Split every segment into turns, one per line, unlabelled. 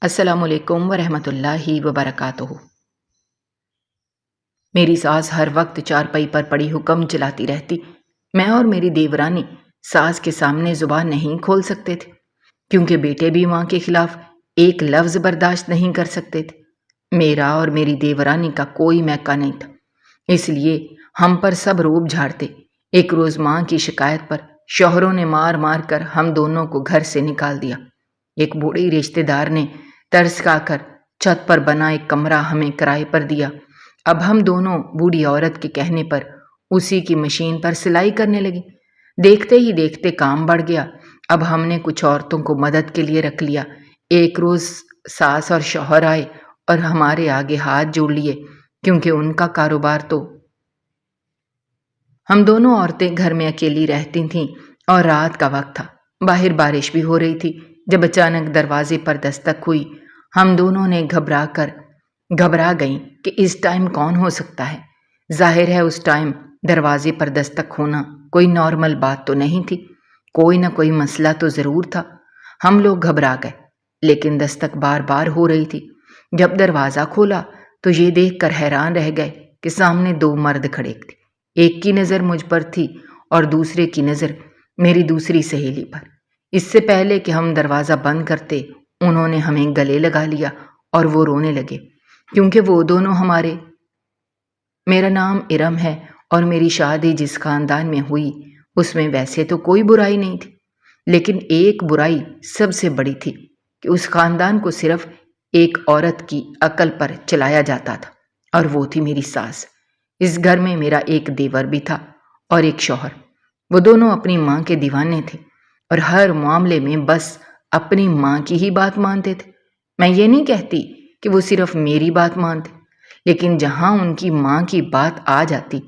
السلام علیکم ورحمۃ اللہ وبرکاتہ۔ میری ساس ہر وقت چارپائی پر پڑی حکم چلاتی رہتی۔ میں اور میری دیورانی ساس کے سامنے زبان نہیں کھول سکتے تھے، کیونکہ بیٹے بھی ماں کے خلاف ایک لفظ برداشت نہیں کر سکتے تھے۔ میرا اور میری دیورانی کا کوئی میکا نہیں تھا، اس لیے ہم پر سب روب جھاڑتے۔ ایک روز ماں کی شکایت پر شوہروں نے مار مار کر ہم دونوں کو گھر سے نکال دیا۔ ایک بوڑھی رشتہ دار نے ترس کھا کر چھت پر بنا ایک کمرہ ہمیں کرائے پر دیا۔ اب ہم دونوں بوڑھی عورت کے کہنے پر اسی کی مشین پر سلائی کرنے لگے۔ دیکھتے ہی دیکھتے کام بڑھ گیا۔ اب ہم نے کچھ عورتوں کو مدد کے لیے رکھ لیا۔ ایک روز ساس اور شوہر آئے اور ہمارے آگے ہاتھ جوڑ لیے، کیونکہ ان کا کاروبار تو۔ ہم دونوں عورتیں گھر میں اکیلی رہتی تھیں اور رات کا وقت تھا، باہر بارش بھی ہو رہی تھی۔ جب اچانک دروازے پر دستک ہوئی، ہم دونوں نے گھبرا گئیں کہ اس ٹائم کون ہو سکتا ہے۔ ظاہر ہے اس ٹائم دروازے پر دستک ہونا کوئی نارمل بات تو نہیں تھی، کوئی نہ کوئی مسئلہ تو ضرور تھا۔ ہم لوگ گھبرا گئے، لیکن دستک بار بار ہو رہی تھی۔ جب دروازہ کھولا تو یہ دیکھ کر حیران رہ گئے کہ سامنے دو مرد کھڑے تھے۔ ایک کی نظر مجھ پر تھی اور دوسرے کی نظر میری دوسری سہیلی پر۔ اس سے پہلے کہ ہم دروازہ بند کرتے، انہوں نے ہمیں گلے لگا لیا اور وہ رونے لگے، کیونکہ وہ دونوں ہمارے۔ میرا نام ارم ہے اور میری شادی جس خاندان میں ہوئی اس میں ویسے تو کوئی برائی نہیں تھی، لیکن ایک برائی سب سے بڑی تھی کہ اس خاندان کو صرف ایک عورت کی عقل پر چلایا جاتا تھا، اور وہ تھی میری ساس۔ اس گھر میں میرا ایک دیور بھی تھا اور ایک شوہر۔ وہ دونوں اپنی ماں کے دیوانے تھے اور ہر معاملے میں بس اپنی ماں کی ہی بات مانتے تھے۔ میں یہ نہیں کہتی کہ وہ صرف میری بات مانتے، لیکن جہاں ان کی ماں کی بات آ جاتی،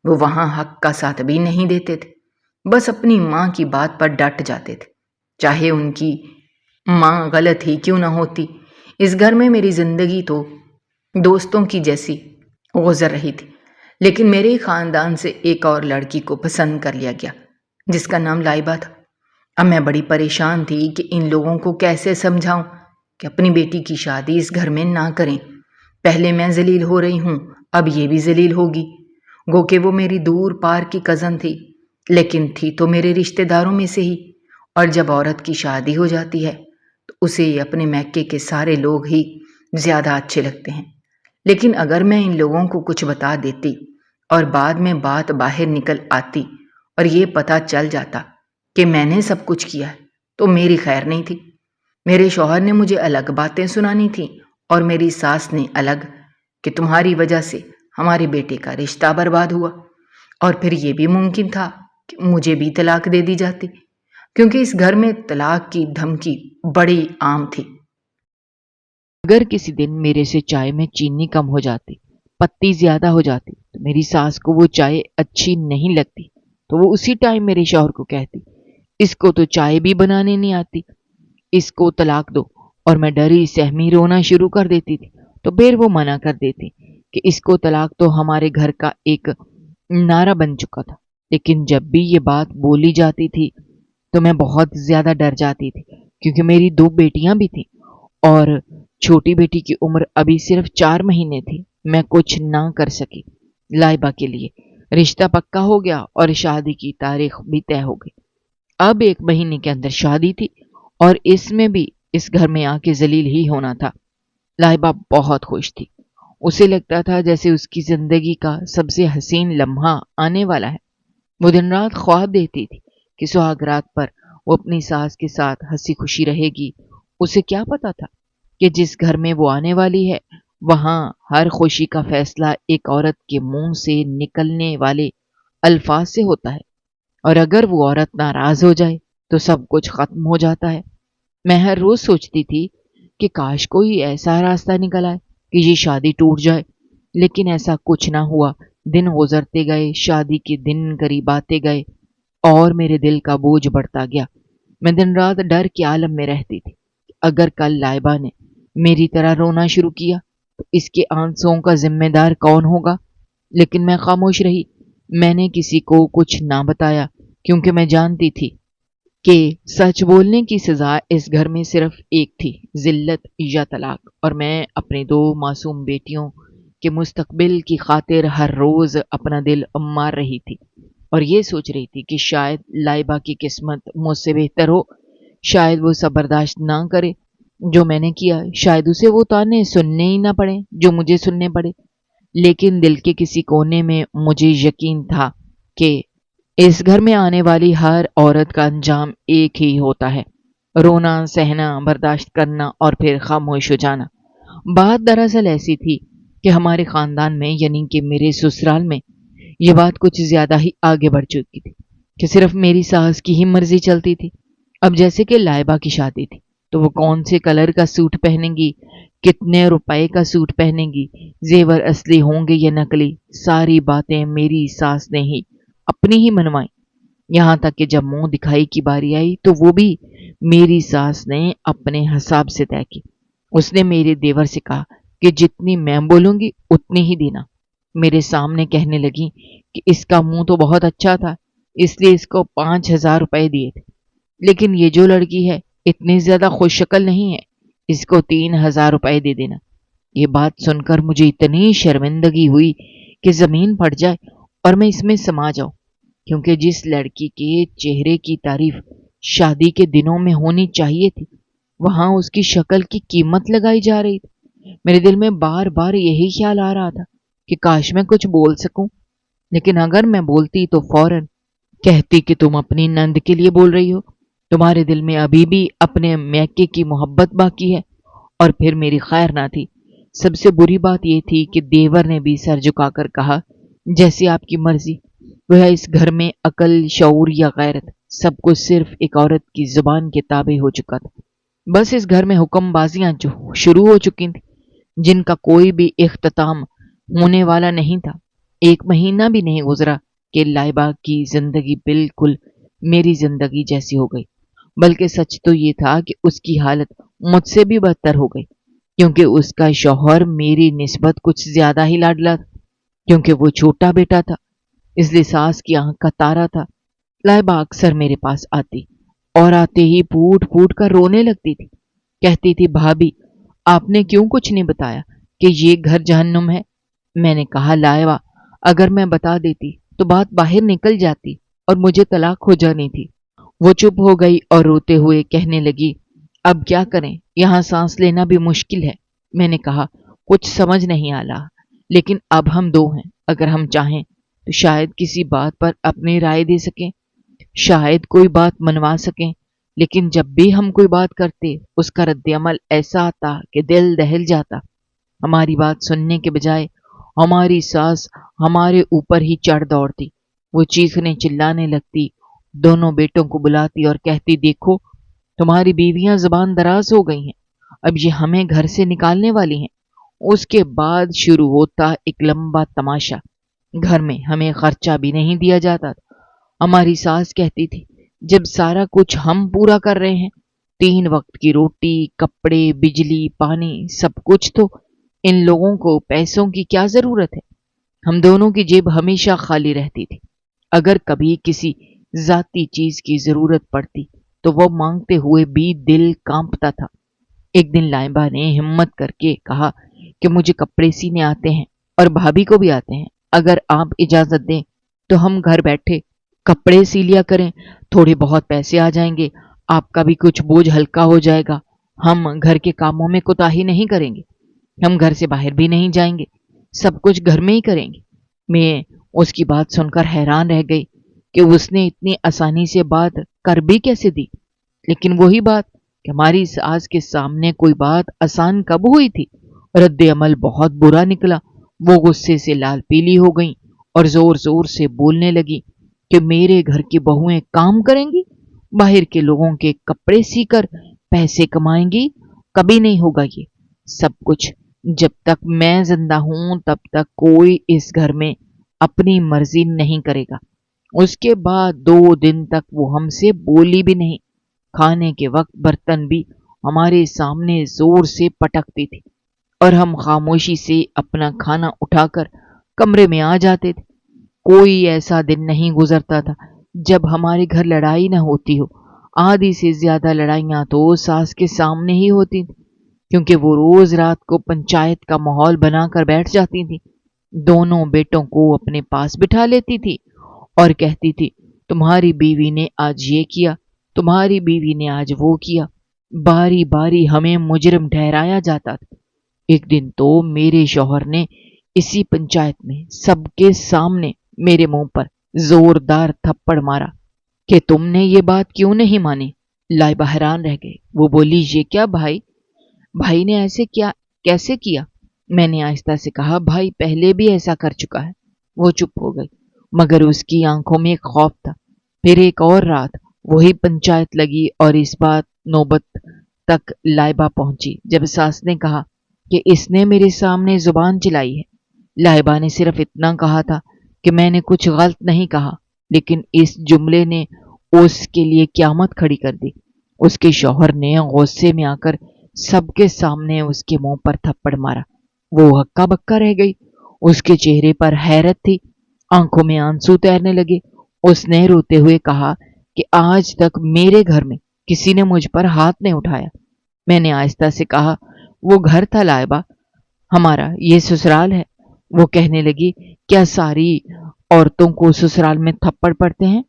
وہ وہاں حق کا ساتھ بھی نہیں دیتے تھے، بس اپنی ماں کی بات پر ڈٹ جاتے تھے، چاہے ان کی ماں غلط ہی کیوں نہ ہوتی۔ اس گھر میں میری زندگی تو دوستوں کی جیسی گزر رہی تھی، لیکن میرے خاندان سے ایک اور لڑکی کو پسند کر لیا گیا، جس کا نام لائبہ تھا۔ اب میں بڑی پریشان تھی کہ ان لوگوں کو کیسے سمجھاؤں کہ اپنی بیٹی کی شادی اس گھر میں نہ کریں۔ پہلے میں ذلیل ہو رہی ہوں، اب یہ بھی ذلیل ہوگی۔ گو کہ وہ میری دور پار کی کزن تھی، لیکن تھی تو میرے رشتہ داروں میں سے ہی، اور جب عورت کی شادی ہو جاتی ہے تو اسے اپنے میکے کے سارے لوگ ہی زیادہ اچھے لگتے ہیں۔ لیکن اگر میں ان لوگوں کو کچھ بتا دیتی اور بعد میں بات باہر نکل آتی اور یہ پتہ چل جاتا کہ میں نے سب کچھ کیا ہے، تو میری خیر نہیں تھی۔ میرے شوہر نے مجھے الگ باتیں سنانی تھیں اور میری ساس نے الگ، کہ تمہاری وجہ سے ہمارے بیٹے کا رشتہ برباد ہوا، اور پھر یہ بھی ممکن تھا کہ مجھے بھی طلاق دے دی جاتی، کیونکہ اس گھر میں طلاق کی دھمکی بڑی عام تھی۔
اگر کسی دن میرے سے چائے میں چینی کم ہو جاتی، پتی زیادہ ہو جاتی، تو میری ساس کو وہ چائے اچھی نہیں لگتی، تو وہ اسی ٹائم میرے شوہر کو کہتی، اس کو تو چائے بھی بنانے نہیں آتی، اس کو طلاق دو۔ اور میں ڈری سہمی رونا شروع کر دیتی تھی، تو پھر وہ منع کر دیتی کہ اس کو طلاق تو ہمارے گھر کا ایک نعرہ بن چکا تھا۔ لیکن جب بھی یہ بات بولی جاتی تھی تو میں بہت زیادہ ڈر جاتی تھی، کیونکہ میری دو بیٹیاں بھی تھیں اور چھوٹی بیٹی کی عمر ابھی صرف 4 مہینے تھی۔ میں کچھ نہ کر سکی۔ لائبہ کے لیے رشتہ پکا ہو گیا اور شادی کی تاریخ بھی طے ہو گئی۔ اب 1 مہینے کے اندر شادی تھی اور اس میں بھی اس گھر میں آ کے ذلیل ہی ہونا تھا۔ لائبہ بہت خوش تھی، اسے لگتا تھا جیسے اس کی زندگی کا سب سے حسین لمحہ آنے والا ہے۔ وہ دن رات خواب دیتی تھی کہ سہاگ رات پر وہ اپنی ساس کے ساتھ ہنسی خوشی رہے گی۔ اسے کیا پتا تھا کہ جس گھر میں وہ آنے والی ہے، وہاں ہر خوشی کا فیصلہ ایک عورت کے منہ سے نکلنے والے الفاظ سے ہوتا ہے، اور اگر وہ عورت ناراض ہو جائے تو سب کچھ ختم ہو جاتا ہے۔ میں ہر روز سوچتی تھی کہ کاش کوئی ایسا راستہ نکل آئے کہ یہ شادی ٹوٹ جائے، لیکن ایسا کچھ نہ ہوا۔ دن گزرتے گئے، شادی کے دن قریب آتے گئے اور میرے دل کا بوجھ بڑھتا گیا۔ میں دن رات ڈر کے عالم میں رہتی تھی۔ اگر کل لائبہ نے میری طرح رونا شروع کیا تو اس کے آنسوؤں کا ذمہ دار کون ہوگا؟ لیکن میں خاموش رہی۔ میں نے کسی کو کچھ نہ بتایا، کیونکہ میں جانتی تھی کہ سچ بولنے کی سزا اس گھر میں صرف ایک تھی، ذلت یا طلاق، اور میں اپنی 2 معصوم بیٹیوں کے مستقبل کی خاطر ہر روز اپنا دل مار رہی تھی اور یہ سوچ رہی تھی کہ شاید لائبہ کی قسمت مجھ سے بہتر ہو، شاید وہ سب برداشت نہ کرے جو میں نے کیا، شاید اسے وہ تانے سننے ہی نہ پڑے جو مجھے سننے پڑے۔ لیکن دل کے کسی کونے میں مجھے یقین تھا کہ اس گھر میں آنے والی ہر عورت کا انجام ایک ہی ہوتا ہے، رونا، سہنا، برداشت کرنا اور پھر خاموش ہو جانا۔ بات دراصل ایسی تھی کہ ہمارے خاندان میں یعنی کہ میرے سسرال میں یہ بات کچھ زیادہ ہی آگے بڑھ چکی تھی کہ صرف میری ساس کی ہی مرضی چلتی تھی۔ اب جیسے کہ لائبہ کی شادی تھی تو وہ کون سے کلر کا سوٹ پہنے گی، کتنے روپے کا سوٹ پہنے گی، زیور اصلی ہوں گے یا نقلی، ساری باتیں میری ساس نے ہی اپنی ہی منوائی۔ یہاں تک کہ جب منہ دکھائی کی باری آئی تو وہ بھی میری ساس نے اپنے حساب سے طے کی۔ اس نے میرے دیور سے کہا کہ جتنی میں بولوں گی اتنی ہی دینا۔ میرے سامنے کہنے لگی کہ اس کا منہ تو بہت اچھا تھا اس لیے اس کو 5,000 روپے دیے تھے، لیکن یہ جو لڑکی ہے اتنی زیادہ خوش شکل نہیں ہے، اس کو 3,000 روپے دے دینا۔ یہ بات سن کر مجھے اتنی شرمندگی ہوئی کہ زمین پھٹ جائے اور میں اس میں سما جاؤں، کیونکہ جس لڑکی کے چہرے کی تعریف شادی کے دنوں میں ہونی چاہیے تھی وہاں اس کی شکل کی قیمت لگائی جا رہی تھی۔ میرے دل میں بار بار یہی خیال آ رہا تھا کہ کاش میں کچھ بول سکوں، لیکن اگر میں بولتی تو فوراً کہتی کہ تم اپنی نند کے لیے بول رہی ہو، تمہارے دل میں ابھی بھی اپنے میکے کی محبت باقی ہے، اور پھر میری خیر نہ تھی۔ سب سے بری بات یہ تھی کہ دیور نے بھی سر جھکا کر کہا جیسی آپ کی مرضی۔ گویا اس گھر میں عقل، شعور یا غیرت سب کچھ صرف ایک عورت کی زبان کے تابع ہو چکا تھا۔ بس اس گھر میں حکم بازیاں جو شروع ہو چکی تھیں جن کا کوئی بھی اختتام ہونے والا نہیں تھا۔ 1 مہینہ بھی نہیں گزرا کہ لائبہ کی زندگی بالکل میری زندگی جیسی ہو گئی، بلکہ سچ تو یہ تھا کہ اس کی حالت مجھ سے بھی بدتر ہو گئی، کیونکہ اس کا شوہر میری نسبت کچھ زیادہ ہی لاڈلا تھا، کیونکہ وہ چھوٹا بیٹا تھا اس لیے ساس کی آنکھ کا تارا تھا۔ لائبہ اکثر میرے پاس آتی اور آتے ہی پھوٹ پھوٹ کر رونے لگتی تھی، کہتی تھی بھابھی آپ نے کیوں کچھ نہیں بتایا کہ یہ گھر جہنم ہے؟ میں نے کہا لائبہ اگر میں بتا دیتی تو بات باہر نکل جاتی اور مجھے طلاق ہو جانی تھی۔ وہ چپ ہو گئی اور روتے ہوئے کہنے لگی اب کیا کریں، یہاں سانس لینا بھی مشکل ہے۔ میں نے کہا کچھ سمجھ نہیں آ رہا، لیکن اب ہم 2 ہیں، اگر ہم چاہیں تو شاید کسی بات پر اپنی رائے دے سکیں، شاید کوئی بات منوا سکیں، لیکن جب بھی ہم کوئی بات کرتے اس کا رد عمل ایسا آتا کہ دل دہل جاتا۔ ہماری بات سننے کے بجائے ہماری ساس ہمارے اوپر ہی چڑھ دوڑتی، وہ چیخنے چلانے لگتی، دونوں بیٹوں کو بلاتی اور کہتی دیکھو تمہاری بیویاں زبان دراز ہو گئی ہیں، اب یہ ہمیں گھر سے نکالنے والی ہیں۔ اس کے بعد شروع ہوتا ایک لمبا تماشا۔ گھر میں ہمیں خرچہ بھی نہیں دیا جاتا تھا۔ ہماری ساس کہتی تھی جب سارا کچھ ہم پورا کر رہے ہیں، 3 وقت کی روٹی، کپڑے، بجلی، پانی، سب کچھ، تو ان لوگوں کو پیسوں کی کیا ضرورت ہے؟ ہم دونوں کی جیب ہمیشہ خالی رہتی تھی۔ اگر کبھی کسی ذاتی چیز کی ضرورت پڑتی تو وہ مانگتے ہوئے بھی دل کانپتا تھا۔ ایک دن لائبہ نے ہمت کر کے کہا کہ مجھے کپڑے سینے آتے ہیں اور بھابھی کو بھی آتے ہیں، اگر آپ اجازت دیں تو ہم گھر بیٹھے کپڑے سی لیا کریں، تھوڑے بہت پیسے آ جائیں گے، آپ کا بھی کچھ بوجھ ہلکا ہو جائے گا، ہم گھر کے کاموں میں کوتاہی نہیں کریں گے، ہم گھر سے باہر بھی نہیں جائیں گے، سب کچھ گھر میں ہی کریں گے۔ میں اس کی بات سن کر حیران رہ گئی کہ اس نے اتنی آسانی سے بات کر بھی کیسے دی، لیکن وہی بات کہ ہماری ساس کے سامنے کوئی بات آسان کب ہوئی تھی؟ رد عمل بہت برا نکلا۔ وہ غصے سے لال پیلی ہو گئیں اور زور زور سے بولنے لگی کہ میرے گھر کی بہویں کام کریں گی، باہر کے لوگوں کے کپڑے سی کر پیسے کمائیں گی، کبھی نہیں ہوگا یہ سب کچھ۔ جب تک میں زندہ ہوں تب تک کوئی اس گھر میں اپنی مرضی نہیں کرے گا۔ اس کے بعد 2 دن تک وہ ہم سے بولی بھی نہیں۔ کھانے کے وقت برتن بھی ہمارے سامنے زور سے پٹکتی تھی اور ہم خاموشی سے اپنا کھانا اٹھا کر کمرے میں آ جاتے تھے۔ کوئی ایسا دن نہیں گزرتا تھا جب ہمارے گھر لڑائی نہ ہوتی ہو۔ آدھی سے زیادہ لڑائیاں تو ساس کے سامنے ہی ہوتی تھیں، کیونکہ وہ روز رات کو پنچایت کا ماحول بنا کر بیٹھ جاتی تھی۔ دونوں بیٹوں کو اپنے پاس بٹھا لیتی تھی اور کہتی تھی تمہاری بیوی نے آج یہ کیا، تمہاری بیوی نے آج وہ کیا۔ باری باری ہمیں مجرم ٹھہرایا جاتا تھا۔ ایک دن تو میرے شوہر نے اسی پنچایت میں سب کے سامنے میرے منہ پر زوردار تھپڑ مارا کہ تم نے یہ بات کیوں نہیں مانی۔ لائبہ حیران رہ گئی۔ وہ بولی یہ کیا بھائی نے ایسے کیا کیسے کیا؟ میں نے آہستہ سے کہا بھائی پہلے بھی ایسا کر چکا ہے۔ وہ چپ ہو گئی، مگر اس کی آنکھوں میں ایک خوف تھا۔ پھر ایک اور رات وہی پنچایت لگی اور اس بات نوبت تک لائبہ پہنچی جب ساس نے کہا کہ اس نے میرے سامنے زبان چلائی ہے۔ لائبہ نے صرف اتنا کہا تھا کہ میں نے کچھ غلط نہیں کہا، لیکن اس جملے نے اس کے لیے قیامت کھڑی کر دی۔ اس کے شوہر نے غصے میں آ کر سب کے سامنے اس کے منہ پر تھپڑ مارا۔ وہ ہکا بکا رہ گئی۔ اس کے چہرے پر حیرت تھی، آنکھوں میں آنسو تیرنے لگے۔ اس نے روتے ہوئے کہا کہ آج تک میرے گھر میں کسی نے مجھ پر ہاتھ نہیں اٹھایا۔ میں نے آہستہ سے کہا وہ گھر تھا لائبہ، ہمارا یہ سسرال ہے۔ وہ کہنے لگی کیا ساری عورتوں کو سسرال میں تھپڑ پڑتے ہیں؟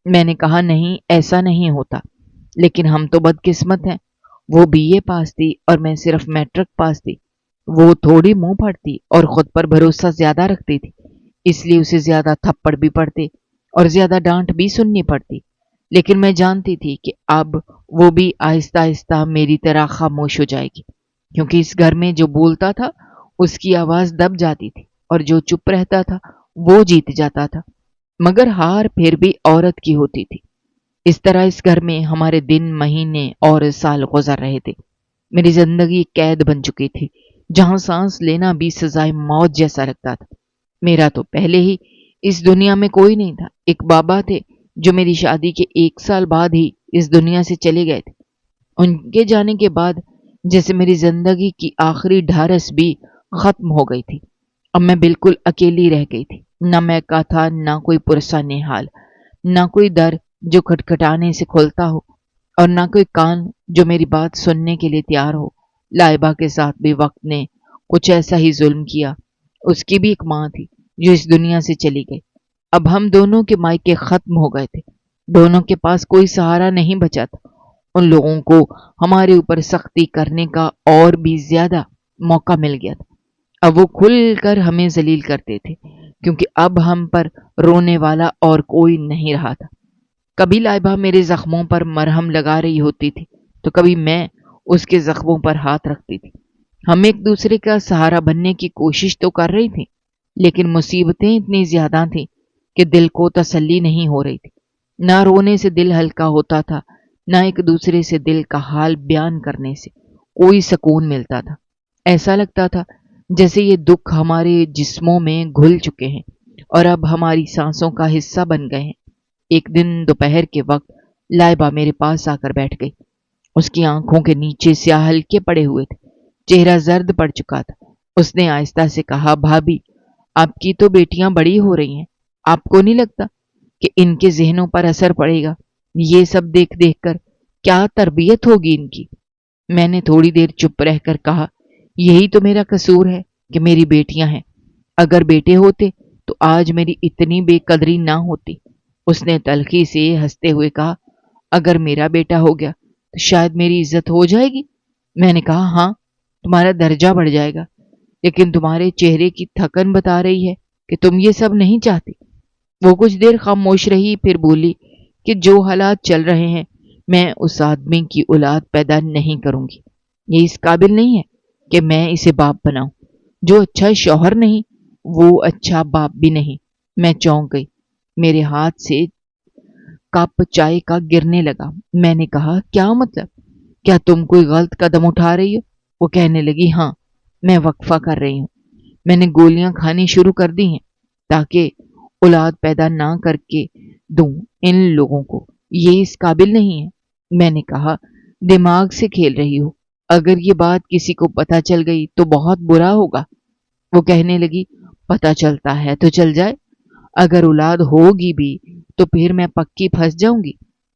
میں نے کہا نہیں، ایسا نہیں ہوتا، لیکن ہم تو بدقسمت ہیں۔ وہ BA پاس تھی اور میں صرف میٹرک پاس تھی۔ وہ تھوڑی منہ پھاڑتی اور خود پر بھروسہ زیادہ رکھتی تھی، اس لیے اسے زیادہ تھپڑ بھی پڑتے اور زیادہ ڈانٹ بھی سننی پڑتی۔ لیکن میں جانتی تھی کہ اب وہ بھی آہستہ آہستہ میری طرح خاموش ہو جائے گی، کیونکہ اس گھر میں جو بولتا تھا اس کی آواز دب جاتی تھی اور جو چپ رہتا تھا وہ جیت جاتا تھا، مگر ہار پھر بھی عورت کی ہوتی تھی۔ اس طرح اس گھر میں ہمارے دن، مہینے اور سال گزر رہے تھے۔ میری زندگی قید بن چکی تھی، جہاں سانس لینا بھی سزائے موت جیسا لگتا تھا۔ میرا تو پہلے ہی اس دنیا میں کوئی نہیں تھا۔ ایک بابا تھے جو میری شادی کے 1 سال بعد ہی اس دنیا سے چلے گئے تھے۔ ان کے جانے کے بعد جیسے میری زندگی کی آخری ڈھارس بھی ختم ہو گئی تھی۔ اب میں بالکل اکیلی رہ گئی تھی، نہ میکا تھا، نہ کوئی پرسہ نحال، نہ کوئی در جو کھٹکھٹانے سے کھلتا ہو، اور نہ کوئی کان جو میری بات سننے کے لیے تیار ہو۔ لائبہ کے ساتھ بھی وقت نے کچھ ایسا ہی ظلم کیا۔ اس کی بھی ایک ماں تھی جو اس دنیا سے چلی گئی۔ اب ہم دونوں کے مائکے ختم ہو گئے تھے، دونوں کے پاس کوئی سہارا نہیں بچا تھا۔ ان لوگوں کو ہمارے اوپر سختی کرنے کا اور بھی زیادہ موقع مل گیا تھا۔ اب وہ کھل کر ہمیں ذلیل کرتے تھے، کیونکہ اب ہم پر رونے والا اور کوئی نہیں رہا تھا۔ کبھی لائبہ میرے زخموں پر مرہم لگا رہی ہوتی تھی تو کبھی میں اس کے زخموں پر ہاتھ رکھتی تھی۔ ہم ایک دوسرے کا سہارا بننے کی کوشش تو کر رہی تھیں، لیکن مصیبتیں اتنی زیادہ تھیں کہ دل کو تسلی نہیں ہو رہی تھی۔ نہ رونے سے دل ہلکا ہوتا تھا، نہ ایک دوسرے سے دل کا حال بیان کرنے سے کوئی سکون ملتا تھا۔ ایسا لگتا تھا جیسے یہ دکھ ہمارے جسموں میں گھل چکے ہیں اور اب ہماری سانسوں کا حصہ بن گئے ہیں۔ ایک دن دوپہر کے وقت لائبہ میرے پاس آ کر بیٹھ گئی۔ اس کی آنکھوں کے نیچے سیاہ ہلکے پڑے ہوئے تھے، چہرہ زرد پڑ چکا تھا۔ اس نے آہستہ سے کہا بھابھی، آپ کی تو بیٹیاں بڑی ہو رہی ہیں، آپ کو نہیں لگتا کہ ان کے ذہنوں پر اثر پڑے گا؟ یہ سب دیکھ دیکھ کر کیا تربیت ہوگی ان کی؟ میں نے تھوڑی دیر چپ رہ کر کہا یہی تو میرا قصور ہے کہ میری بیٹیاں ہیں، اگر بیٹے ہوتے تو آج میری اتنی بے قدری نہ ہوتی۔ اس نے تلخی سے ہنستے ہوئے کہا اگر میرا بیٹا ہو گیا تو شاید میری عزت ہو جائے گی۔ میں نے کہا ہاں، تمہارا درجہ بڑھ جائے گا، لیکن تمہارے چہرے کی تھکن بتا رہی ہے کہ تم یہ سب نہیں چاہتی۔ وہ کچھ دیر خاموش رہی، پھر بولی کہ جو حالات چل رہے ہیں میں اس آدمی کی اولاد پیدا نہیں کروں گی۔ یہ اس قابل نہیں ہے کہ میں اسے باپ بناؤں۔ جو اچھا شوہر نہیں وہ اچھا باپ بھی نہیں۔ میں چونک گئی، میرے ہاتھ سے کپ چائے کا گرنے لگا۔ میں نے کہا کیا مطلب؟ کیا تم کوئی غلط قدم اٹھا رہی ہو؟ وہ کہنے لگی ہاں، میں وقفہ کر رہی ہوں۔ میں نے گولیاں کھانی شروع کر دی ہیں تاکہ اولاد پیدا نہ کر کے دوں ان لوگوں کو۔ یہ اس قابل نہیں ہے۔ میں نے کہا دماغ سے کھیل رہی ہو، اگر یہ بات کسی کو پتہ چل گئی تو بہت برا ہوگا۔ وہ کہنے لگی پتہ چلتا ہے تو چل جائے، اگر اولاد ہوگی بھی تو پھر میں پکی پھنس جاؤں گی۔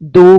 2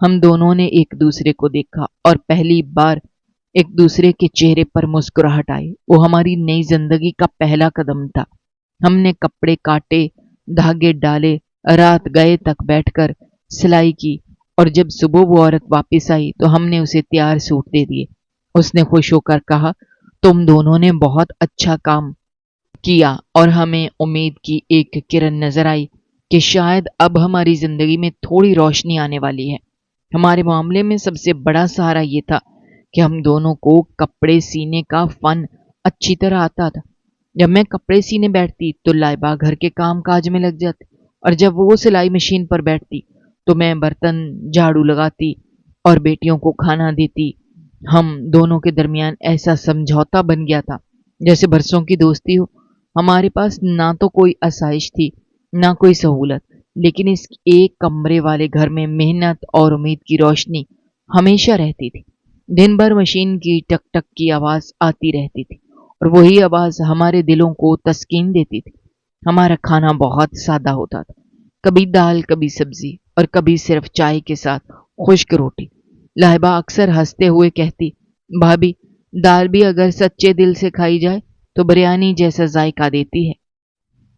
ہم دونوں نے ایک دوسرے کو دیکھا اور پہلی بار ایک دوسرے کے چہرے پر مسکراہٹ آئی۔ وہ ہماری نئی زندگی کا پہلا قدم تھا۔ ہم نے کپڑے کاٹے، دھاگے ڈالے، رات گئے تک بیٹھ کر سلائی کی، اور جب صبح وہ عورت واپس آئی تو ہم نے اسے تیار سوٹ دے دیے۔ اس نے خوش ہو کر کہا، تم دونوں نے بہت اچھا کام کیا، اور ہمیں امید کی ایک کرن نظر آئی کہ شاید اب ہماری زندگی میں تھوڑی روشنی آنے والی ہے۔ ہمارے معاملے میں سب سے بڑا سہارا یہ تھا کہ ہم دونوں کو کپڑے سینے کا فن اچھی طرح آتا تھا۔ جب میں کپڑے سینے بیٹھتی تو لائبہ گھر کے کام کاج میں لگ جاتی، اور جب وہ سلائی مشین پر بیٹھتی تو میں برتن جھاڑو لگاتی اور بیٹیوں کو کھانا دیتی۔ ہم دونوں کے درمیان ایسا سمجھوتا بن گیا تھا جیسے برسوں کی دوستی ہو۔ ہمارے پاس نہ تو کوئی آسائش تھی، نہ کوئی سہولت، لیکن اس ایک کمرے والے گھر میں محنت اور امید کی روشنی ہمیشہ رہتی تھی۔ دن بھر مشین کی ٹک ٹک کی آواز آتی رہتی تھی، اور وہی آواز ہمارے دلوں کو تسکین دیتی تھی۔ ہمارا کھانا بہت سادہ ہوتا تھا، کبھی دال، کبھی سبزی، اور کبھی صرف چائے کے ساتھ خشک روٹی۔ لائبہ اکثر ہنستے ہوئے کہتی، بھابھی، دال بھی اگر سچے دل سے کھائی جائے تو بریانی جیسا ذائقہ دیتی ہے۔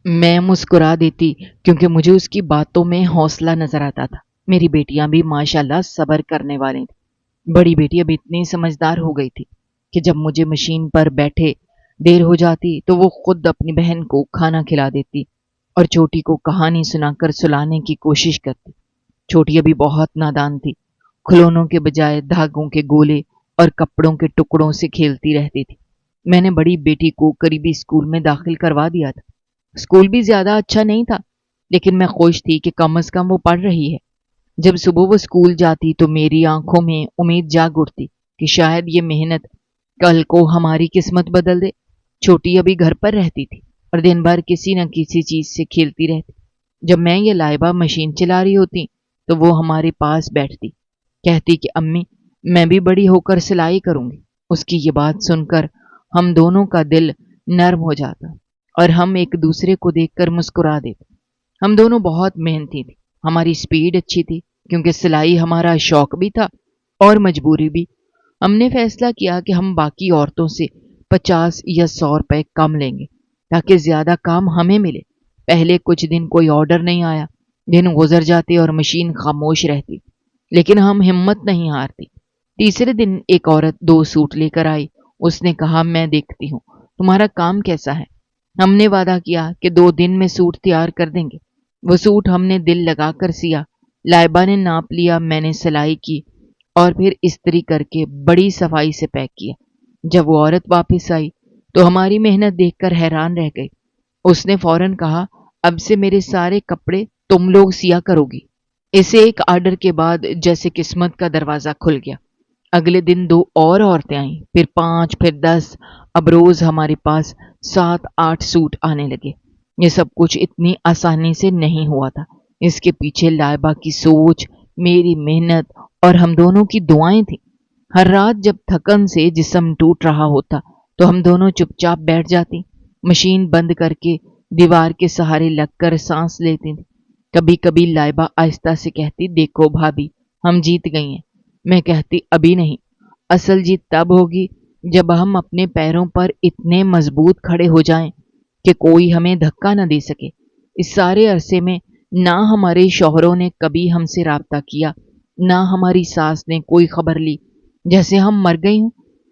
میں مسکرا دیتی کیونکہ مجھے اس کی باتوں میں حوصلہ نظر آتا تھا۔ میری بیٹیاں بھی ماشاءاللہ صبر کرنے والی تھیں۔ بڑی بیٹی اب اتنی سمجھدار ہو گئی تھی کہ جب مجھے مشین پر بیٹھے دیر ہو جاتی تو وہ خود اپنی بہن کو کھانا کھلا دیتی اور چھوٹی کو کہانی سنا کر سلانے کی کوشش کرتی۔ چھوٹی ابھی بہت نادان تھی، کھلونوں کے بجائے دھاگوں کے گولے اور کپڑوں کے ٹکڑوں سے کھیلتی رہتی تھی۔ میں نے بڑی بیٹی کو قریبی اسکول میں داخل کروا دیا تھا۔ اسکول بھی زیادہ اچھا نہیں تھا، لیکن میں خوش تھی کہ کم از کم وہ پڑھ رہی ہے۔ جب صبح وہ اسکول جاتی تو میری آنکھوں میں امید جاگ اٹھتی کہ شاید یہ محنت کل کو ہماری قسمت بدل دے۔ چھوٹی ابھی گھر پر رہتی تھی اور دن بھر کسی نہ کسی چیز سے کھیلتی رہتی۔ جب میں یہ لائبہ مشین چلا رہی ہوتی تو وہ ہمارے پاس بیٹھتی، کہتی کہ امی، میں بھی بڑی ہو کر سلائی کروں گی۔ اس کی یہ بات سن کر ہم دونوں کا دل نرم ہو جاتا اور ہم ایک دوسرے کو دیکھ کر مسکرا دیتے۔ ہم دونوں بہت محنتی تھے، ہماری سپیڈ اچھی تھی کیونکہ سلائی ہمارا شوق بھی تھا اور مجبوری بھی۔ ہم نے فیصلہ کیا کہ ہم باقی عورتوں سے 50 یا 100 روپے کم لیں گے تاکہ زیادہ کام ہمیں ملے۔ پہلے کچھ دن کوئی آرڈر نہیں آیا، دن گزر جاتے اور مشین خاموش رہتی، لیکن ہم ہمت نہیں ہارتی۔ تیسرے دن ایک عورت 2 سوٹ لے کر آئی۔ اس نے کہا، میں دیکھتی ہوں تمہارا کام کیسا ہے۔ ہم نے وعدہ کیا کہ 2 دن میں سوٹ تیار کر دیں گے۔ وہ سوٹ ہم نے دل لگا کر سیا۔ لائبہ نے ناپ لیا، میں نے سلائی کی اور پھر استری کر کے بڑی صفائی سے پیک کیا۔ جب وہ عورت واپس آئی تو ہماری محنت دیکھ کر حیران رہ گئی۔ اس نے فوراً کہا، اب سے میرے سارے کپڑے تم لوگ سیا کرو گی۔ اس ایک آرڈر کے بعد جیسے قسمت کا دروازہ کھل گیا۔ اگلے دن 2 اور عورتیں آئیں، پھر 5، پھر 10۔ اب روز ہمارے پاس 7-8 سوٹ آنے لگے۔ یہ سب کچھ اتنی آسانی سے نہیں ہوا تھا۔ اس کے پیچھے لائبہ کی سوچ، میری محنت اور ہم دونوں کی دعائیں تھیں۔ ہر رات جب تھکن سے جسم ٹوٹ رہا ہوتا تو ہم دونوں چپ چاپ بیٹھ جاتی، مشین بند کر کے دیوار کے سہارے لگ کر سانس لیتی تھی۔ کبھی کبھی لائبہ آہستہ سے کہتی، دیکھو بھابھی، ہم جیت گئی ہیں۔ میں کہتی، ابھی نہیں، اصل جیت تب ہوگی جب ہم اپنے پیروں پر اتنے مضبوط کھڑے ہو جائیں کہ کوئی ہمیں دھکا نہ دے سکے۔ اس سارے عرصے میں نہ ہمارے شوہروں نے کبھی ہم سے رابطہ کیا، نہ ہماری ساس نے کوئی خبر لی، جیسے ہم مر گئی ہوں،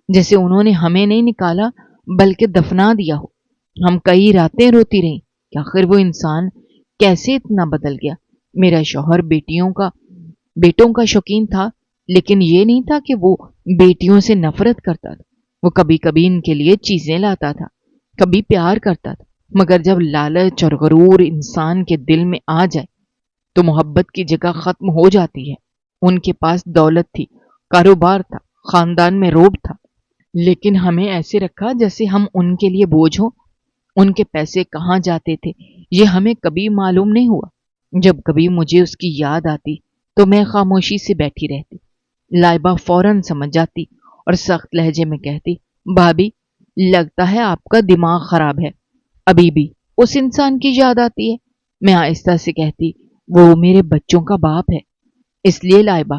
جیسے انہوں نے ہمیں نہیں نکالا بلکہ دفنا دیا ہو۔ ہم کئی راتیں روتی رہیں کہ آخر وہ انسان کیسے اتنا بدل گیا۔ میرا شوہر بیٹوں کا شوقین تھا، لیکن یہ نہیں تھا کہ وہ بیٹیوں سے نفرت کرتا تھا۔ وہ کبھی کبھی ان کے لیے چیزیں لاتا تھا، کبھی پیار کرتا تھا، مگر جب لالچ اور غرور انسان کے دل میں آ جائے تو محبت کی جگہ ختم ہو جاتی ہے۔ ان کے پاس دولت تھی، کاروبار تھا، خاندان میں روب تھا، لیکن ہمیں ایسے رکھا جیسے ہم ان کے لیے بوجھ ہوں۔ ان کے پیسے کہاں جاتے تھے یہ ہمیں کبھی معلوم نہیں ہوا۔ جب کبھی مجھے اس کی یاد آتی تو میں خاموشی سے بیٹھی رہتی۔ لائبہ فوراً سمجھ جاتی اور سخت لہجے میں کہتی، بھابھی، لگتا ہے آپ کا دماغ خراب ہے، ابھی بھی اس انسان کی یاد آتی ہے۔ میں آہستہ سے کہتی، وہ میرے بچوں کا باپ ہے۔ اس لیے لائبہ،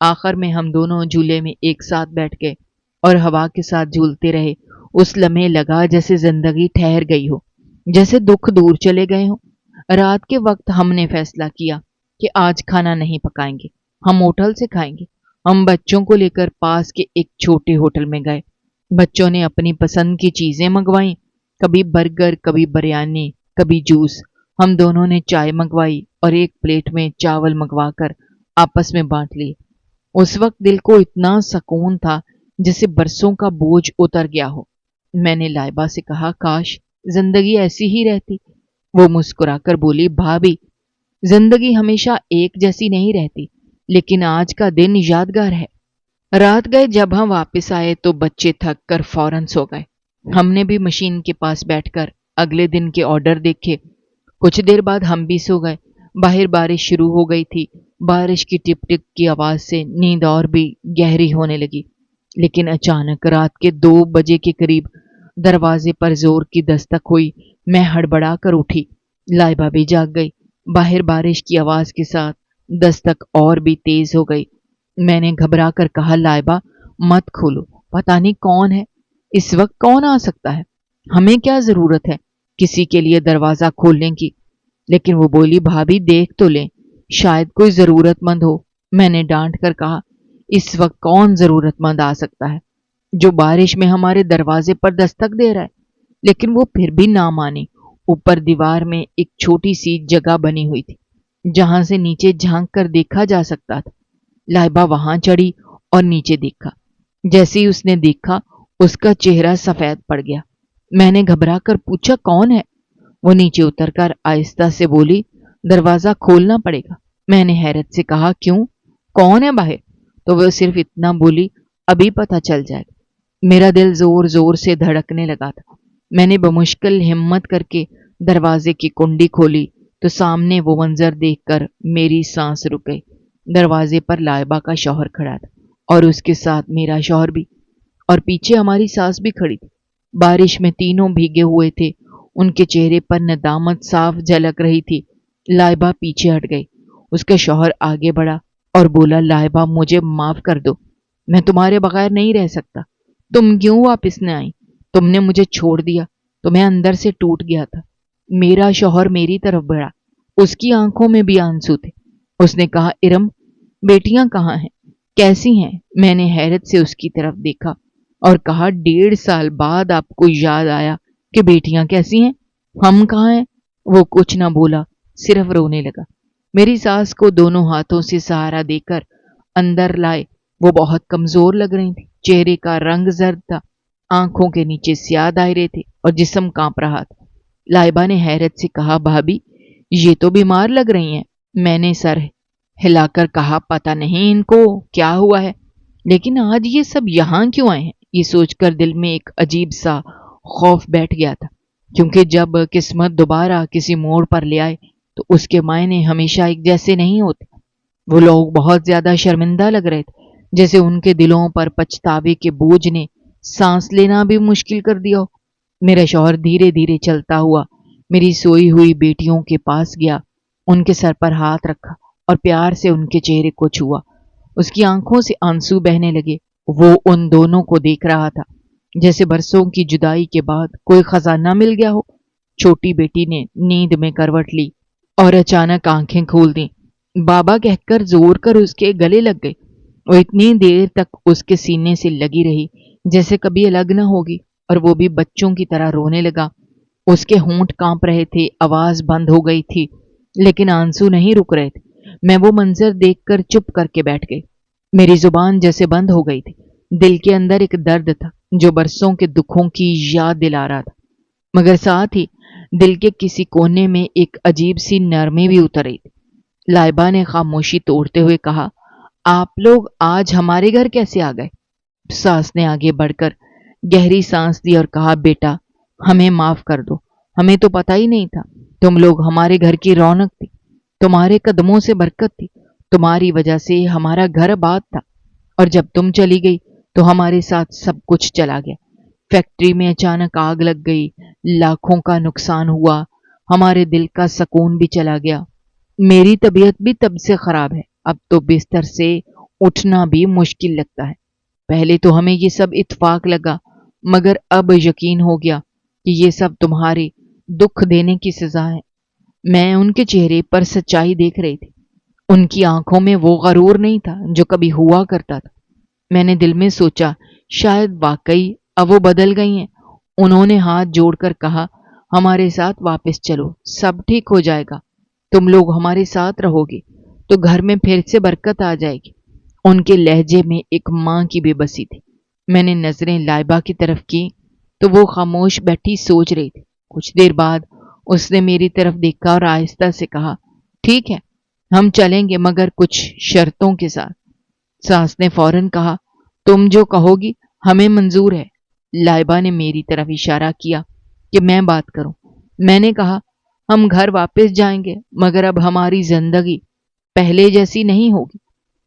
آخر میں ہم دونوں جھولے میں ایک ساتھ بیٹھ گئے اور ہوا کے ساتھ جھولتے رہے۔ اس لمحے لگا جیسے زندگی ٹھہر گئی ہو، جیسے دکھ دور چلے گئے ہوں۔ رات کے وقت ہم نے فیصلہ کیا کہ آج کھانا نہیں پکائیں گے، ہم ہوٹل سے کھائیں گے۔ ہم بچوں کو لے کر پاس کے ایک چھوٹے ہوٹل میں گئے۔ بچوں نے اپنی پسند کی چیزیں منگوائیں، کبھی برگر، کبھی بریانی، کبھی جوس۔ ہم دونوں نے چائے منگوائی اور ایک پلیٹ میں چاول منگوا کر آپس میں بانٹ لیے۔ اس وقت دل کو اتنا سکون تھا جیسے برسوں کا بوجھ اتر گیا ہو۔ میں نے لائبہ سے کہا، کاش زندگی ایسی ہی رہتی۔ وہ مسکرا کر بولی، بھابھی، زندگی ہمیشہ ایک جیسی نہیں رہتی، لیکن آج کا دن یادگار ہے۔ رات گئے، جب ہم واپس آئے تو بچے تھک کر فوراً سو گئے۔ ہم نے بھی مشین کے پاس بیٹھ کر اگلے دن کے آرڈر دیکھے۔ کچھ دیر بعد ہم بھی سو گئے۔ باہر بارش شروع ہو گئی تھی۔ بارش کی ٹپ ٹپ کی آواز سے نیند اور بھی گہری ہونے لگی، لیکن اچانک رات کے 2 بجے کے قریب دروازے پر زور کی دستک ہوئی۔ میں ہڑبڑا کر اٹھی۔ لائبہ بھی جاگ گئی۔ باہر بارش کی آواز کے ساتھ دستک اور بھی تیز ہو گئی۔ میں نے گھبرا کر کہا، لائبہ مت کھولو، پتہ نہیں کون ہے، اس وقت کون آ سکتا ہے، ہمیں کیا ضرورت ہے کسی کے لیے دروازہ کھولنے کی۔ لیکن وہ بولی، بھابھی دیکھ تو لیں، شاید کوئی ضرورت مند ہو۔ میں نے ڈانٹ کر کہا، اس وقت کون ضرورت مند آ سکتا ہے جو بارش میں ہمارے دروازے پر دستک دے رہا ہے؟ لیکن وہ پھر بھی نہ مانی۔ اوپر دیوار میں ایک چھوٹی سی جگہ بنی ہوئی تھی جہاں سے نیچے جھانک کر دیکھا جا سکتا تھا۔ لائبہ وہاں چڑھی اور نیچے دیکھا۔ جیسے ہی اس نے دیکھا، اس کا چہرہ سفید پڑ گیا۔ میں نے گھبرا کر پوچھا، کون ہے؟ وہ نیچے اتر کر آہستہ سے بولی، دروازہ کھولنا پڑے گا۔ میں نے حیرت سے کہا، کیوں، کون ہے باہر؟ تو وہ صرف اتنا بولی، ابھی پتہ چل جائے گا۔ میرا دل زور زور سے دھڑکنے لگا تھا۔ میں نے بمشکل ہمت کر کے دروازے کی کنڈی کھولی تو سامنے وہ منظر دیکھ کر میری سانس رک گئی۔ دروازے پر لائبہ کا شوہر کھڑا تھا اور اس کے ساتھ میرا شوہر بھی، اور پیچھے ہماری ساس بھی کھڑی تھی۔ بارش میں تینوں بھیگے ہوئے تھے۔ ان کے چہرے پر ندامت صاف جھلک رہی تھی۔ لائبہ پیچھے ہٹ گئی۔ اس کا شوہر آگے بڑھا اور بولا، لائبہ مجھے معاف کر دو، میں تمہارے بغیر نہیں رہ سکتا۔ تم کیوں واپس نہ آئی؟ تم نے مجھے چھوڑ دیا تو میں اندر سے ٹوٹ گیا تھا۔ میرا شوہر میری طرف بڑھا، اس کی آنکھوں میں بھی آنسو تھے۔ اس نے کہا، ارم، بیٹیاں کہاں ہیں، کیسی ہیں؟ میں نے حیرت سے اس کی طرف دیکھا اور کہا، 1.5 سال بعد آپ کو یاد آیا کہ بیٹیاں کیسی ہیں، ہم کہاں ہیں؟ وہ کچھ نہ بولا، صرف رونے لگا۔ میری ساس کو دونوں ہاتھوں سے سہارا دے کر اندر لائے۔ وہ بہت کمزور لگ رہی تھی، چہرے کا رنگ زرد تھا، آنکھوں کے نیچے سیاہ دائرے تھے اور جسم کانپ رہا تھا۔ لائبہ نے حیرت سے کہا، بھابھی یہ تو بیمار لگ رہی ہیں۔ میں نے سر ہلا کر کہا، پتہ نہیں ان کو کیا ہوا ہے، لیکن آج یہ سب یہاں کیوں آئے ہیں؟ یہ سوچ کر دل میں ایک عجیب سا خوف بیٹھ گیا تھا، کیونکہ جب قسمت دوبارہ کسی موڑ پر لے آئے تو اس کے معنی ہمیشہ ایک جیسے نہیں ہوتے۔ وہ لوگ بہت زیادہ شرمندہ لگ رہے تھے، جیسے ان کے دلوں پر پچھتاوے کے بوجھ نے سانس لینا بھی مشکل کر دیا ہو۔ میرا شوہر دھیرے دھیرے چلتا ہوا میری سوئی ہوئی بیٹیوں کے پاس گیا، ان کے سر پر ہاتھ رکھا اور پیار سے ان کے چہرے کو چھوا۔ اس کی آنکھوں سے آنسو بہنے لگے۔ وہ ان دونوں کو دیکھ رہا تھا جیسے برسوں کی جدائی کے بعد کوئی خزانہ مل گیا ہو۔ چھوٹی بیٹی نے نیند میں کروٹ لی اور اچانک آنکھیں کھول دیں۔ بابا کہہ کر زور کر اس کے گلے لگ گئی۔ وہ اتنی دیر تک اس کے سینے سے لگی رہی جیسے کبھی الگ نہ ہوگی، اور وہ بھی بچوں کی طرح رونے لگا۔ اس کے ہونٹ کانپ رہے تھے، آواز بند ہو گئی تھی، لیکن آنسو نہیں رک رہے تھے۔ میں وہ منظر دیکھ کر چپ کر کے بیٹھ گئی۔ میری زبان جیسے بند ہو گئی تھی۔ دل کے اندر ایک درد تھا جو برسوں کے دکھوں کی یاد دلا رہا تھا، مگر ساتھ ہی دل کے کسی کونے میں ایک عجیب سی نرمی بھی اتر رہی تھی۔ لائبہ نے خاموشی توڑتے ہوئے کہا، آپ لوگ آج ہمارے گھر کیسے آ گئے؟ ساس نے آگے بڑھ کر گہری سانس دی اور کہا، بیٹا ہمیں معاف کر دو، ہمیں تو پتہ ہی نہیں تھا، تم لوگ ہمارے گھر کی رونق تھی، تمہارے قدموں سے برکت تھی، تمہاری وجہ سے ہمارا گھر آباد تھا، اور جب تم چلی گئی تو ہمارے ساتھ سب کچھ چلا گیا۔ فیکٹری میں اچانک آگ لگ گئی، لاکھوں کا نقصان ہوا، ہمارے دل کا سکون بھی چلا گیا۔ میری طبیعت بھی تب سے خراب ہے، اب تو بستر سے اٹھنا بھی مشکل لگتا ہے۔ پہلے تو ہمیں یہ سب اتفاق لگا، مگر اب یقین ہو گیا کہ یہ سب تمہارے دکھ دینے کی سزا ہے۔ میں ان کے چہرے پر سچائی دیکھ رہی تھی۔ ان کی آنکھوں میں وہ غرور نہیں تھا جو کبھی ہوا کرتا تھا۔ میں نے دل میں سوچا شاید واقعی اب وہ بدل گئی ہیں۔ انہوں نے ہاتھ جوڑ کر کہا، ہمارے ساتھ واپس چلو، سب ٹھیک ہو جائے گا۔ تم لوگ ہمارے ساتھ رہو گے تو گھر میں پھر سے برکت آ جائے گی۔ ان کے لہجے میں ایک ماں کی بے بسی تھی۔ میں نے نظریں لائبہ کی طرف کی تو وہ خاموش بیٹھی سوچ رہی تھی۔ کچھ دیر بعد اس نے میری طرف دیکھا اور آہستہ سے کہا، ٹھیک ہے، ہم چلیں گے مگر کچھ شرطوں کے ساتھ۔ ساس نے فوراً کہا، تم جو کہو گی ہمیں منظور ہے۔ لائبہ نے میری طرف اشارہ کیا کہ میں بات کروں۔ میں نے کہا، ہم گھر واپس جائیں گے مگر اب ہماری زندگی پہلے جیسی نہیں ہوگی۔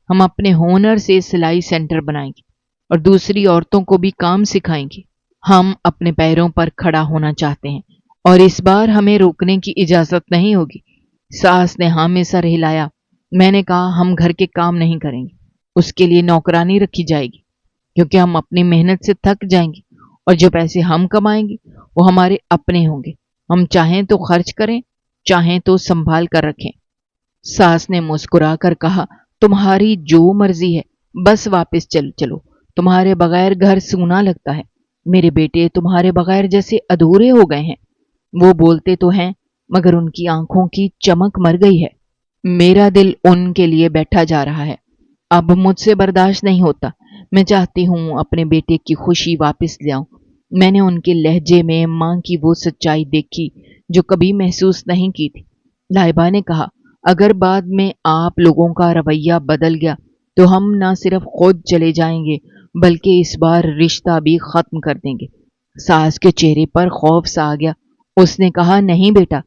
ہم اپنے ہنر سے سلائی سینٹر بنائیں گے اور دوسری عورتوں کو بھی کام سکھائیں گے۔ ہم اپنے پیروں پر کھڑا ہونا چاہتے ہیں اور اس بار ہمیں روکنے کی اجازت نہیں ہوگی۔ ساس نے ہاں میں سر ہلایا۔ میں نے کہا، ہم گھر کے کام نہیں کریں گے، اس کے لیے نوکرانی رکھی جائے گی، کیونکہ ہم اپنی محنت سے تھک جائیں گے اور جو پیسے ہم کمائیں گے وہ ہمارے اپنے ہوں گے۔ ہم چاہیں تو خرچ کریں، چاہیں تو سنبھال کر رکھیں۔ ساس نے مسکرا کر کہا، تمہاری جو مرضی ہے، بس واپس چلو۔ تمہارے بغیر گھر سونا لگتا ہے۔ میرے بیٹے تمہارے بغیر جیسے ادھورے ہو گئے ہیں۔ وہ بولتے تو ہیں مگر ان کی آنکھوں کی چمک مر گئی ہے۔ میرا دل ان کے لیے بیٹھا جا رہا ہے۔ اب مجھ سے برداشت نہیں ہوتا۔ میں چاہتی ہوں اپنے بیٹے کی خوشی واپس لے آؤں۔ میں نے ان کے لہجے میں ماں کی وہ سچائی دیکھی جو کبھی محسوس نہیں کی تھی۔ لائبہ نے کہا، اگر بعد میں آپ لوگوں کا رویہ بدل گیا تو ہم نہ صرف خود چلے جائیں گے بلکہ اس بار رشتہ بھی ختم کر دیں گے۔ ساس کے چہرے پر خوف سا آ گیا۔ اس نے کہا، نہیں بیٹا،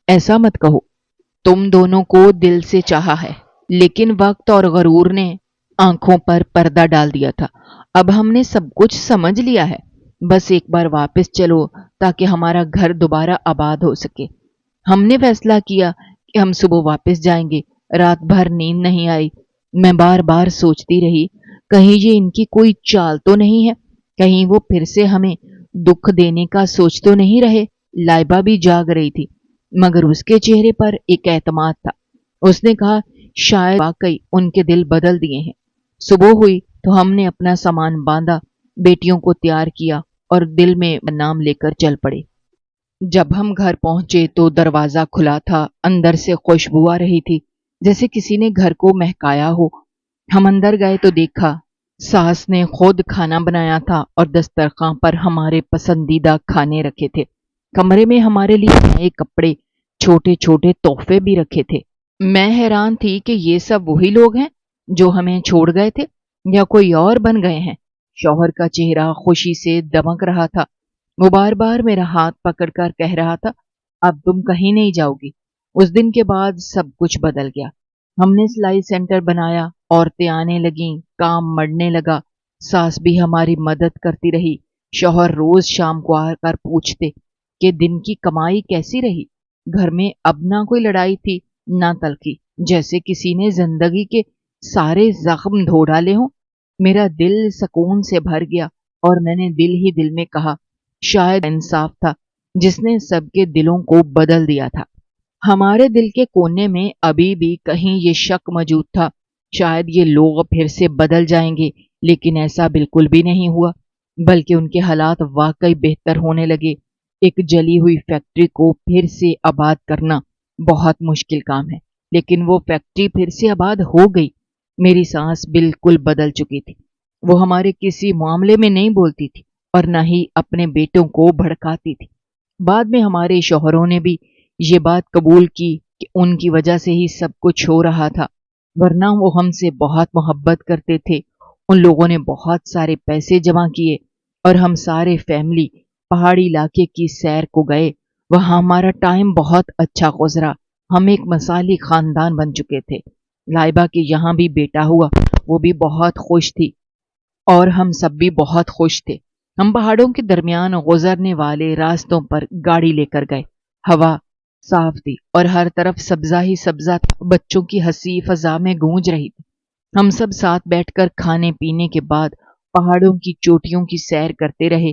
ایسا مت کہو۔ تم دونوں کو دل سے چاہا ہے، لیکن وقت اور غرور نے آنکھوں پر پردہ ڈال دیا تھا۔ اب ہم نے سب کچھ سمجھ لیا ہے۔ بس ایک بار واپس چلو تاکہ ہمارا گھر دوبارہ آباد ہو سکے۔ ہم نے فیصلہ کیا کہ ہم صبح واپس جائیں گے۔ رات بھر نیند نہیں آئی۔ میں بار بار سوچتی رہی، کہیں یہ ان کی کوئی چال تو نہیں ہے، کہیں وہ پھر سے ہمیں دکھ دینے کا سوچ تو نہیں رہے۔ لائبہ بھی جاگ رہی تھی مگر اس کے چہرے پر ایک اعتماد تھا۔ اس نے کہا، شاید واقعی ان کے دل بدل دیے ہیں۔ صبح ہوئی تو ہم نے اپنا سامان باندھا، بیٹیوں کو تیار کیا اور دل میں نام لے کر چل پڑے۔ جب ہم گھر پہنچے تو دروازہ کھلا تھا۔ اندر سے خوشبو آ رہی تھی جیسے کسی نے گھر کو مہکایا ہو۔ ہم اندر گئے تو دیکھا ساس نے خود کھانا بنایا تھا اور دسترخوان پر ہمارے پسندیدہ کھانے رکھے تھے۔ کمرے میں ہمارے لیے نئے کپڑے، چھوٹے چھوٹے تحفے بھی رکھے تھے۔ میں حیران تھی کہ یہ سب وہی لوگ ہیں جو ہمیں چھوڑ گئے تھے یا کوئی اور بن گئے ہیں۔ شوہر کا چہرہ خوشی سے دمک رہا تھا۔ وہ بار بار میرا ہاتھ پکڑ کر کہہ رہا تھا، اب تم کہیں نہیں جاؤ گی۔ اس دن کے بعد سب کچھ بدل گیا۔ ہم نے سلائی سینٹر بنایا، عورتیں آنے لگیں، کام بڑھنے لگا۔ ساس بھی ہماری مدد کرتی رہی۔ شوہر روز شام کو آ کر پوچھتے کہ دن کی کمائی کیسی رہی۔ گھر میں اب نہ کوئی لڑائی تھی نہ تلخی، جیسے کسی نے زندگی کے سارے زخم دھو ڈالے ہوں۔ میرا دل سکون سے بھر گیا اور میں نے دل ہی دل میں کہا، شاید انصاف تھا جس نے سب کے دلوں کو بدل دیا تھا۔ ہمارے دل کے کونے میں ابھی بھی کہیں یہ شک موجود تھا، شاید یہ لوگ پھر سے بدل جائیں گے، لیکن ایسا بالکل بھی نہیں ہوا، بلکہ ان کے حالات واقعی بہتر ہونے لگے۔ ایک جلی ہوئی فیکٹری کو پھر سے آباد کرنا بہت مشکل کام ہے، لیکن وہ فیکٹری پھر سے آباد ہو گئی۔ میری سانس بالکل بدل چکی تھی۔ وہ ہمارے کسی معاملے میں نہیں بولتی تھی اور نہ ہی اپنے بیٹوں کو بھڑکاتی تھی۔ بعد میں ہمارے شوہروں نے بھی یہ بات قبول کی کہ ان کی وجہ سے ہی سب کچھ ہو رہا تھا، ورنہ وہ ہم سے بہت محبت کرتے تھے۔ ان لوگوں نے بہت سارے پیسے جمع کیے اور ہم سارے فیملی پہاڑی علاقے کی سیر کو گئے۔ وہاں ہمارا ٹائم بہت اچھا گزرا۔ ہم ایک مثالی خاندان بن چکے تھے۔ لائبہ کے یہاں بھی بیٹا ہوا، وہ بھی بہت خوش تھی اور ہم سب بھی بہت خوش تھے۔ ہم پہاڑوں کے درمیان گزرنے والے راستوں پر گاڑی لے کر گئے۔ ہوا صاف تھی اور ہر طرف سبزہ ہی سبزہ تھا۔ بچوں کی ہنسی فضا میں گونج رہی تھی۔ ہم سب ساتھ بیٹھ کر کھانے پینے کے بعد پہاڑوں کی چوٹیوں کی سیر کرتے رہے۔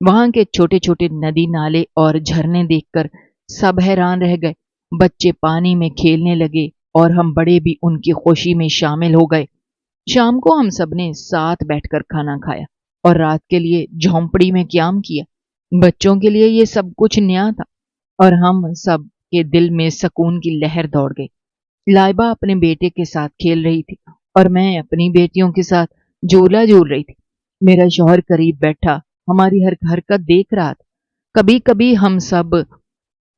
وہاں کے چھوٹے چھوٹے ندی نالے اور جھرنے دیکھ کر سب حیران رہ گئے۔ بچے پانی میں کھیلنے لگے اور ہم بڑے بھی ان کی خوشی میں شامل ہو گئے۔ شام کو ہم سب نے ساتھ بیٹھ کر کھانا کھایا اور رات کے لیے جھونپڑی میں قیام کیا۔ بچوں کے لیے یہ سب کچھ نیا تھا اور ہم سب کے دل میں سکون کی لہر دوڑ گئی۔ لائبہ اپنے بیٹے کے ساتھ کھیل رہی تھی اور میں اپنی بیٹیوں کے ساتھ جھولا جھول رہی تھی۔ میرا شوہر قریب بیٹھا ہماری ہر حرکت دیکھ رہا تھا۔ کبھی کبھی ہم سب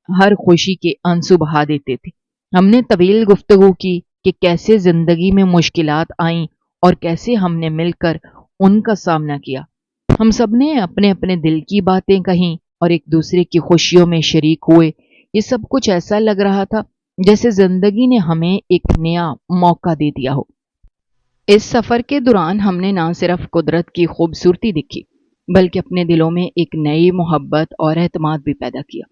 ہر خوشی کے آنسو بہا دیتے تھے۔ ہم نے طویل گفتگو کی کہ کیسے زندگی میں مشکلات آئیں اور کیسے ہم نے مل کر ان کا سامنا کیا۔ ہم سب نے اپنے اپنے دل کی باتیں کہیں اور ایک دوسرے کی خوشیوں میں شریک ہوئے۔ یہ سب کچھ ایسا لگ رہا تھا جیسے زندگی نے ہمیں ایک نیا موقع دے دیا ہو۔ اس سفر کے دوران ہم نے نہ صرف قدرت کی خوبصورتی دیکھی بلکہ اپنے دلوں میں ایک نئی محبت اور اعتماد بھی پیدا کیا۔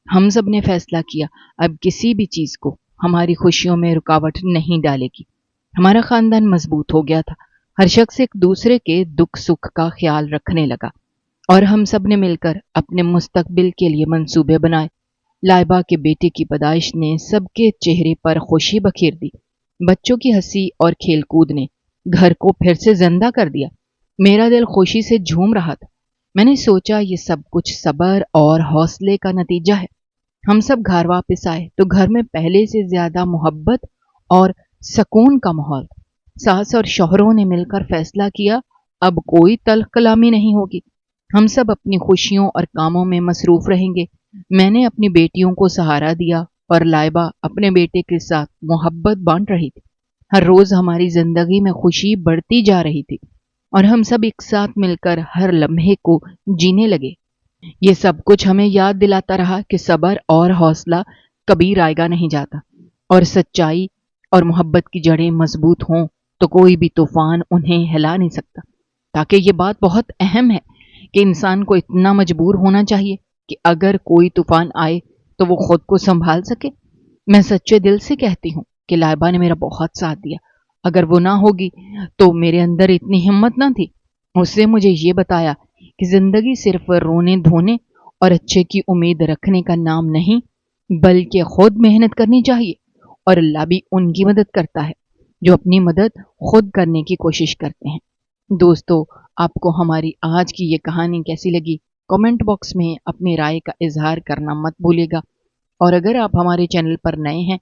ہم سب نے فیصلہ کیا اب کسی بھی چیز کو ہماری خوشیوں میں رکاوٹ نہیں ڈالے گی۔ ہمارا خاندان مضبوط ہو گیا تھا۔ ہر شخص ایک دوسرے کے دکھ سکھ کا خیال رکھنے لگا اور ہم سب نے مل کر اپنے مستقبل کے لیے منصوبے بنائے۔ لائبہ کے بیٹے کی پیدائش نے سب کے چہرے پر خوشی بکھیر دی۔ بچوں کی ہنسی اور کھیل کود نے گھر کو پھر سے زندہ کر دیا۔ میرا دل خوشی سے جھوم رہا تھا۔ میں نے سوچا یہ سب کچھ صبر اور حوصلے کا نتیجہ ہے۔ ہم سب گھر واپس آئے تو گھر میں پہلے سے زیادہ محبت اور سکون کا ماحول تھا۔ ساس اور شوہروں نے مل کر فیصلہ کیا اب کوئی تلخ کلامی نہیں ہوگی۔ ہم سب اپنی خوشیوں اور کاموں میں مصروف رہیں گے۔ میں نے اپنی بیٹیوں کو سہارا دیا اور لائبہ اپنے بیٹے کے ساتھ محبت بانٹ رہی تھی۔ ہر روز ہماری زندگی میں خوشی بڑھتی جا رہی تھی اور ہم سب ایک ساتھ مل کر ہر لمحے کو جینے لگے۔ یہ سب کچھ ہمیں یاد دلاتا رہا کہ صبر اور حوصلہ کبھی رائگاں نہیں جاتا اور سچائی اور محبت کی جڑیں مضبوط ہوں تو کوئی بھی طوفان انہیں ہلا نہیں سکتا۔ تاکہ یہ بات بہت اہم ہے کہ انسان کو اتنا مجبور ہونا چاہیے کہ اگر کوئی طوفان آئے تو وہ خود کو سنبھال سکے۔ میں سچے دل سے کہتی ہوں کہ لائبہ نے میرا بہت ساتھ دیا۔ اگر وہ نہ ہوگی تو میرے اندر اتنی ہمت نہ تھی۔ اس نے مجھے یہ بتایا کہ زندگی صرف رونے دھونے اور اچھے کی امید رکھنے کا نام نہیں بلکہ خود محنت کرنی چاہیے، اور اللہ بھی ان کی مدد کرتا ہے جو اپنی مدد خود کرنے کی کوشش کرتے ہیں۔ دوستو، آپ کو ہماری آج کی یہ کہانی کیسی لگی؟ کمنٹ باکس میں اپنی رائے کا اظہار کرنا مت بھولیے گا، اور اگر آپ ہمارے چینل پر نئے ہیں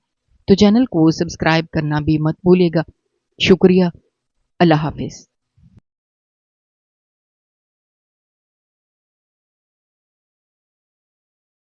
تو چینل کو سبسکرائب کرنا بھی مت بھولیے گا۔ شکریہ۔ اللہ حافظ۔